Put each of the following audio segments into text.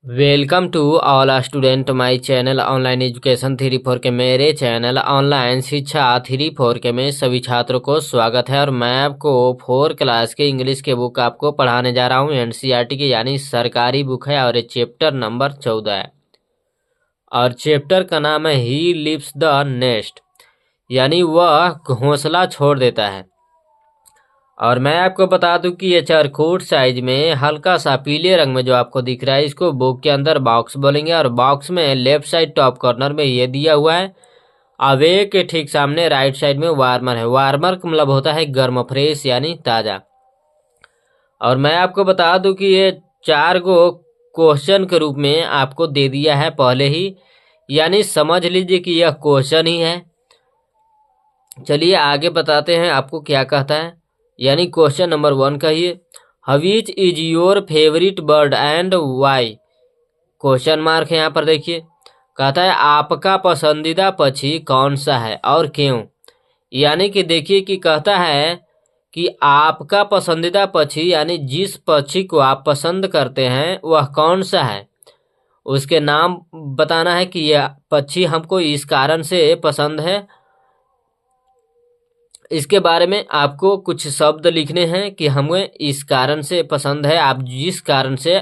Welcome to all student my channel online education 3-4 के मेरे channel online शिक्षा 3-4 के में सभी छात्रों को स्वागत है। और मैं आपको 4 क्लास के इंग्लिश के बुक आपको पढ़ाने जा रहा हूँ। एनसीईआरटी की यानी सरकारी बुक है और ये चैप्टर नंबर 14 है और चैप्टर का नाम है ही लिव्स द नेस्ट, यानी वह घोंसला छोड़ देता है। और मैं आपको बता दूं कि ये चारकोट साइज में हल्का सा पीले रंग में जो आपको दिख रहा है, इसको बुक के अंदर बॉक्स बोलेंगे। और बॉक्स में लेफ्ट साइड टॉप कॉर्नर में ये दिया हुआ है। अवे के ठीक सामने राइट साइड में वार्मर है। वार्मर का मतलब होता है गर्म, फ्रेश यानी ताज़ा। और मैं आपको बता दूं कि ये 4 गो क्वेश्चन के रूप में आपको दे दिया है पहले ही, यानी समझ लीजिए कि यह क्वेश्चन ही है। चलिए आगे बताते हैं आपको क्या कहता है। यानी क्वेश्चन नंबर 1 कहिए, which is your favourite bird and why? Question mark है यहाँ पर देखिए। कहता है आपका पसंदीदा पक्षी कौन सा है और क्यों। यानी कि देखिए कि कहता है कि आपका पसंदीदा पक्षी, यानी जिस पक्षी को आप पसंद करते हैं वह कौन सा है, उसके नाम बताना है कि यह पक्षी हमको इस कारण से पसंद है। इसके बारे में आपको कुछ शब्द लिखने हैं कि हमें इस कारण से पसंद है। आप जिस कारण से,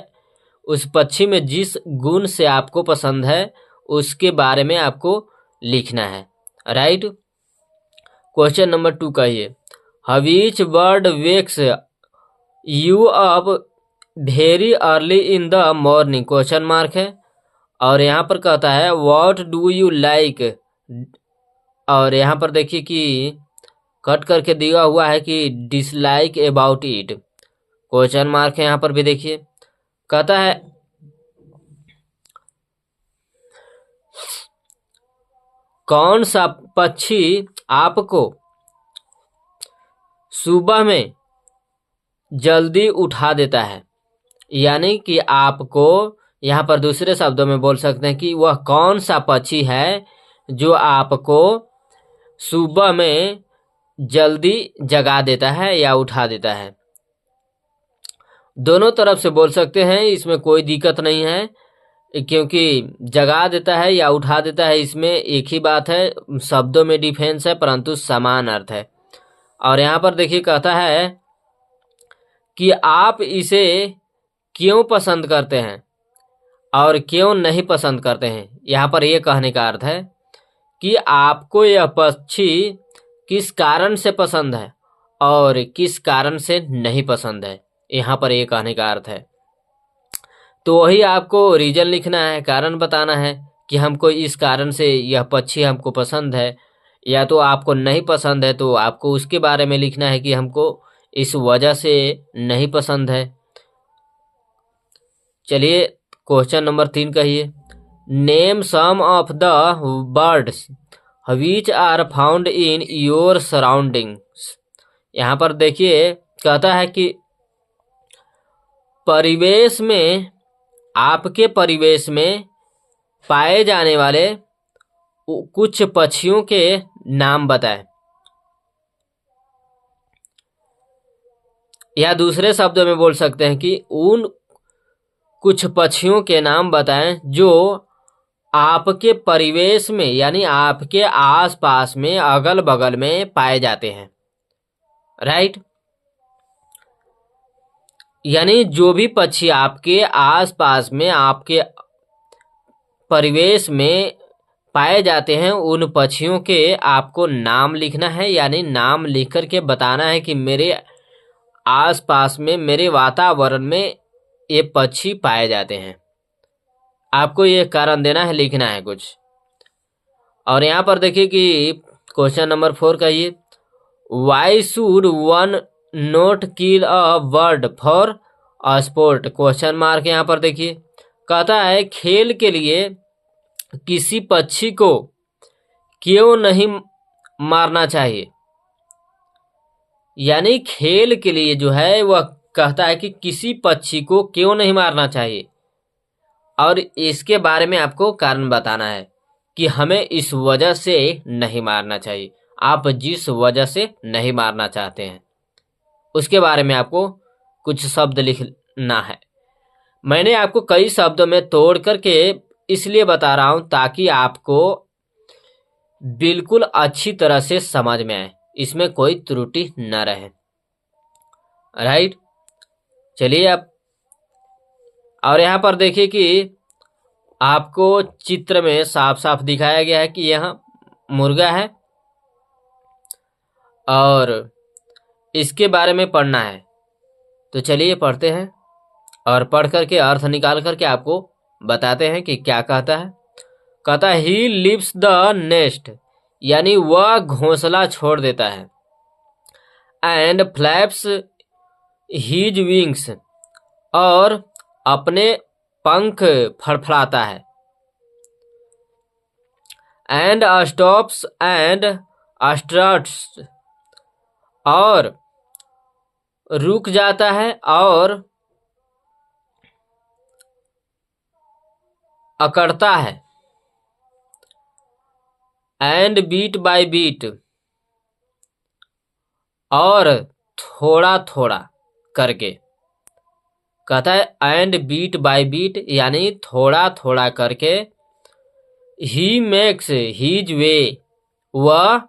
उस पक्षी में जिस गुण से आपको पसंद है उसके बारे में आपको लिखना है। राइट। क्वेश्चन नंबर 2 कहिए, which bird wakes you up very early in the morning? Question mark है। और यहाँ पर कहता है व्हाट डू यू लाइक, और यहाँ पर देखिए कि कट करके दिया हुआ है कि dislike about it. Question mark है यहाँ पर भी देखिए। कहता है कौन सा पक्षी आपको सुबह में जल्दी उठा देता है? यानी कि आपको यहाँ पर दूसरे शब्दों में बोल सकते हैं कि वह कौन सा पक्षी है जो आपको सुबह में जल्दी जगा देता है या उठा देता है। दोनों तरफ से बोल सकते हैं, इसमें कोई दिक्कत नहीं है, क्योंकि जगा देता है या उठा देता है इसमें एक ही बात है, शब्दों में डिफरेंस है परंतु समान अर्थ है। और यहाँ पर देखिए कहता है कि आप इसे क्यों पसंद करते हैं और क्यों नहीं पसंद करते हैं। यहाँ पर यह कहने का अर्थ है कि आपको यह पक्षी किस कारण से पसंद है और किस कारण से नहीं पसंद है। यहाँ पर ये कहने का अर्थ है। तो वही आपको रीजन लिखना है, कारण बताना है कि हमको इस कारण से यह पक्षी हमको पसंद है, या तो आपको नहीं पसंद है तो आपको उसके बारे में लिखना है कि हमको इस वजह से नहीं पसंद है। चलिए क्वेश्चन नंबर 3 कहिए, name some of the birds which are found in your surroundings. यहाँ पर देखिए कहता है कि परिवेश में, आपके परिवेश में पाए जाने वाले कुछ पक्षियों के नाम बताएं, या दूसरे शब्दों में बोल सकते हैं कि उन कुछ पक्षियों के नाम बताएं जो आपके परिवेश में, यानी आपके आसपास में, अगल बगल में पाए जाते हैं। राइट। यानी जो भी पक्षी आपके आसपास में, आपके परिवेश में पाए जाते हैं, उन पक्षियों के आपको नाम लिखना है। यानी नाम लिख करके बताना है कि मेरे आसपास में, मेरे वातावरण में ये पक्षी पाए जाते हैं। आपको ये कारण देना है, लिखना है कुछ। और यहाँ पर देखिए कि क्वेश्चन नंबर 4 कहिए, why should one note kill a bird for a sport? Question mark यहाँ पर देखिए। कहता है खेल के लिए किसी पक्षी को क्यों नहीं मारना चाहिए। यानी खेल के लिए जो है वह कहता है कि किसी पक्षी को क्यों नहीं मारना चाहिए, और इसके बारे में आपको कारण बताना है कि हमें इस वजह से नहीं मारना चाहिए। आप जिस वजह से नहीं मारना चाहते हैं उसके बारे में आपको कुछ शब्द लिखना है। मैंने आपको कई शब्दों में तोड़ करके इसलिए बता रहा हूं ताकि आपको बिल्कुल अच्छी तरह से समझ में आए, इसमें कोई त्रुटि न रहे। राइट, चलिए अब, और यहाँ पर देखिए कि आपको चित्र में साफ साफ दिखाया गया है कि यहाँ मुर्गा है और इसके बारे में पढ़ना है। तो चलिए पढ़ते हैं और पढ़ करके अर्थ निकाल करके आपको बताते हैं कि क्या कहता है। कहता है ही लिव्स द नेस्ट, यानी वह घोंसला छोड़ देता है। एंड फ्लैप्स हीज विंग्स, और अपने पंख फड़फड़ाता है। एंड स्टॉप्स एंड स्ट्रट्स, और रुक जाता है और अकड़ता है। एंड बीट बाय बीट, और थोड़ा थोड़ा करके। कहता है एंड बीट बाय बीट, यानी थोड़ा थोड़ा करके। ही मेक्स हीज वे, वह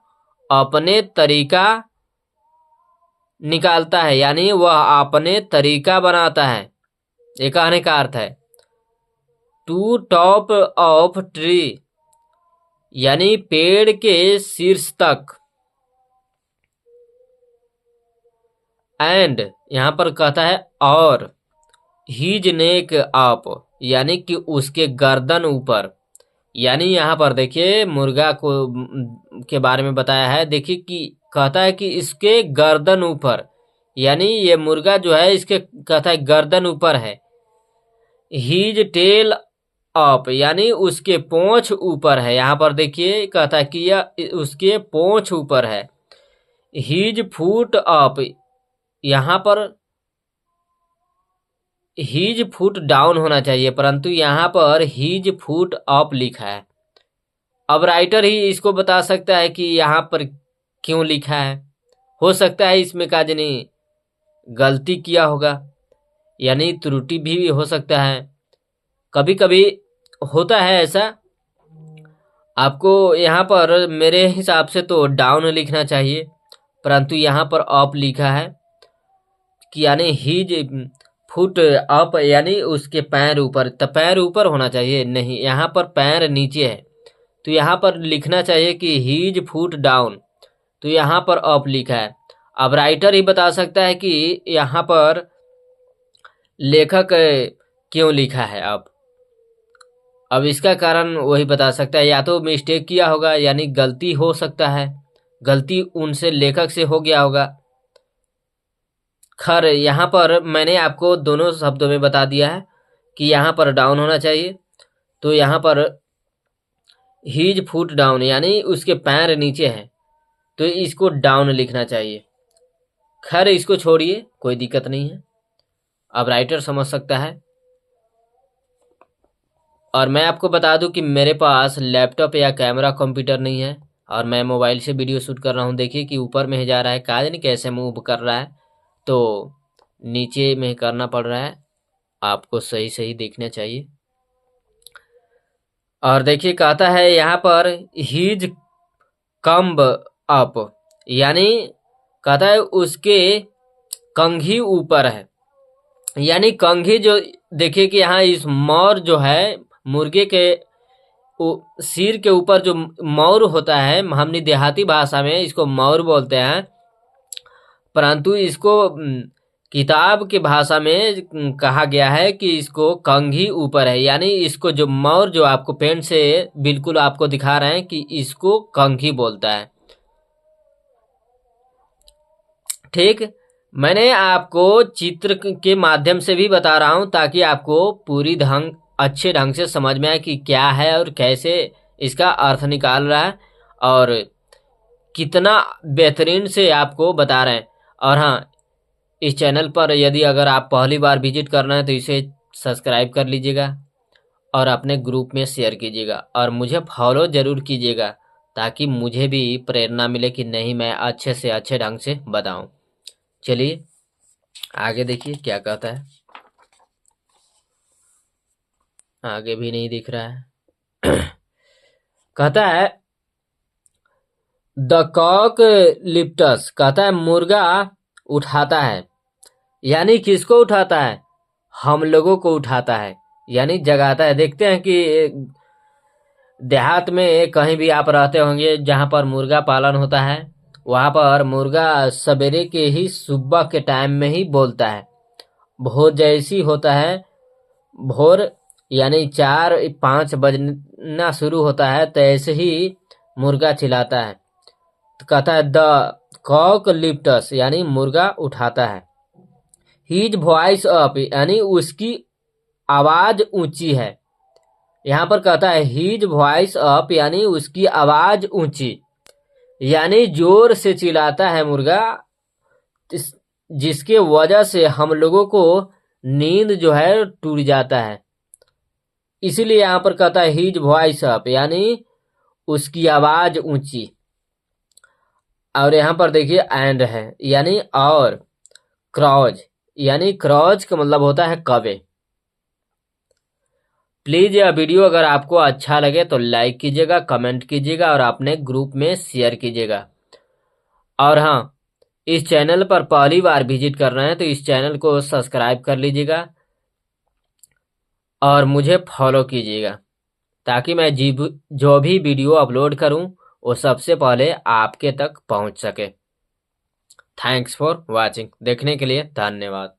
अपने तरीका निकालता है, यानी वह अपने तरीका बनाता है। ये कहने का अर्थ है। टू टॉप ऑफ ट्री, यानी पेड़ के शीर्ष तक। एंड यहाँ पर कहता है और, हीज नेक अप, यानी कि उसके गर्दन ऊपर। यानी यहाँ पर देखिए मुर्गा को के बारे में बताया है। देखिए कि कहता है कि इसके गर्दन ऊपर, यानी ये मुर्गा जो है इसके कहता है गर्दन ऊपर है। हीज टेल अप, यानी उसके पोंछ ऊपर है। यहाँ पर देखिए कहता है कि यह उसके पोंछ ऊपर है। हीज फुट अप, यहाँ पर हीज फुट डाउन होना चाहिए, परंतु यहाँ पर हीज फुट अप लिखा है। अब राइटर ही इसको बता सकता है कि यहाँ पर क्यों लिखा है। हो सकता है इसमें काजनी गलती किया होगा, यानी त्रुटि भी हो सकता है। कभी कभी होता है ऐसा। आपको यहाँ पर मेरे हिसाब से तो डाउन लिखना चाहिए, परंतु यहाँ पर अप लिखा है कि यानी हीज फुट अप, यानी उसके पैर ऊपर। तो पैर ऊपर होना चाहिए, नहीं, यहाँ पर पैर नीचे है। तो यहाँ पर लिखना चाहिए कि हीज फुट डाउन, तो यहाँ पर अप लिखा है। अब राइटर ही बता सकता है कि यहाँ पर लेखक क्यों लिखा है। अब इसका कारण वही बता सकता है। या तो मिस्टेक किया होगा, यानी गलती हो सकता है, गलती उनसे लेखक से हो गया होगा। खैर यहाँ पर मैंने आपको दोनों शब्दों में बता दिया है कि यहाँ पर डाउन होना चाहिए। तो यहाँ पर हीज फुट डाउन, यानी उसके पैर नीचे हैं, तो इसको डाउन लिखना चाहिए। खैर इसको छोड़िए, कोई दिक्कत नहीं है, अब राइटर समझ सकता है। और मैं आपको बता दूं कि मेरे पास लैपटॉप या कैमरा कंप्यूटर नहीं है और मैं मोबाइल से वीडियो शूट कर रहा हूं। देखिए कि ऊपर में जा रहा है, काज नहीं कैसे मूव कर रहा है, तो नीचे में करना पड़ रहा है। आपको सही सही देखना चाहिए। और देखिए कहता है यहाँ पर हीज कम्ब अप, यानी कहता है उसके कंघी ऊपर है। यानी कंघी जो देखिए कि यहाँ इस मौर जो है मुर्गे के सिर के ऊपर जो मौर होता है, हमने देहाती भाषा में इसको मौर बोलते हैं, परंतु इसको किताब की भाषा में कहा गया है कि इसको कंघी ऊपर है। यानी इसको जो मौर जो आपको पेन से बिल्कुल आपको दिखा रहे हैं कि इसको कंघी बोलता है। ठीक, मैंने आपको चित्र के माध्यम से भी बता रहा हूं ताकि आपको पूरी अच्छे ढंग से समझ में आए कि क्या है और कैसे इसका अर्थ निकाल रहा है और कितना बेहतरीन से आपको बता रहे हैं। और हाँ, इस चैनल पर यदि अगर आप पहली बार विजिट करना है तो इसे सब्सक्राइब कर लीजिएगा और अपने ग्रुप में शेयर कीजिएगा और मुझे फॉलो ज़रूर कीजिएगा ताकि मुझे भी प्रेरणा मिले कि नहीं मैं अच्छे से अच्छे ढंग से बताऊं। चलिए आगे देखिए क्या कहता है। आगे भी नहीं दिख रहा है। कहता है द कॉक लिप्टस, कहता है मुर्गा उठाता है, यानी किसको उठाता है? हम लोगों को उठाता है, यानी जगाता है। देखते हैं कि देहात में कहीं भी आप रहते होंगे जहां पर मुर्गा पालन होता है, वहां पर मुर्गा सवेरे के ही सुबह के टाइम में ही बोलता है। भोर जैसी होता है, भोर यानी 4-5 बजना शुरू होता है, तो ऐसे ही मुर्गा चिल्लाता है। तो कहता है द कॉक लिफ्टस, यानी मुर्गा उठाता है। हीज वॉइस अप, यानी उसकी आवाज ऊंची है। यहां पर कहता है हीज वॉइस अप, यानी उसकी आवाज ऊंची, यानी जोर से चिल्लाता है मुर्गा, जिसके वजह से हम लोगों को नींद जो है टूट जाता है। इसीलिए यहां पर कहता है हीज वॉइस अप, यानी उसकी आवाज ऊंची। और यहां पर देखिए एंड है, यानी और। क्रॉज, यानी क्रॉज का मतलब होता है कौवे। प्लीज यह वीडियो अगर आपको अच्छा लगे तो लाइक कीजिएगा, कमेंट कीजिएगा और अपने ग्रुप में शेयर कीजिएगा। और हाँ, इस चैनल पर पहली बार विजिट कर रहे हैं तो इस चैनल को सब्सक्राइब कर लीजिएगा और मुझे फॉलो कीजिएगा, ताकि मैं जो भी वीडियो अपलोड करूं वो सबसे पहले आपके तक पहुंच सके। थैंक्स फॉर वॉचिंग, देखने के लिए धन्यवाद।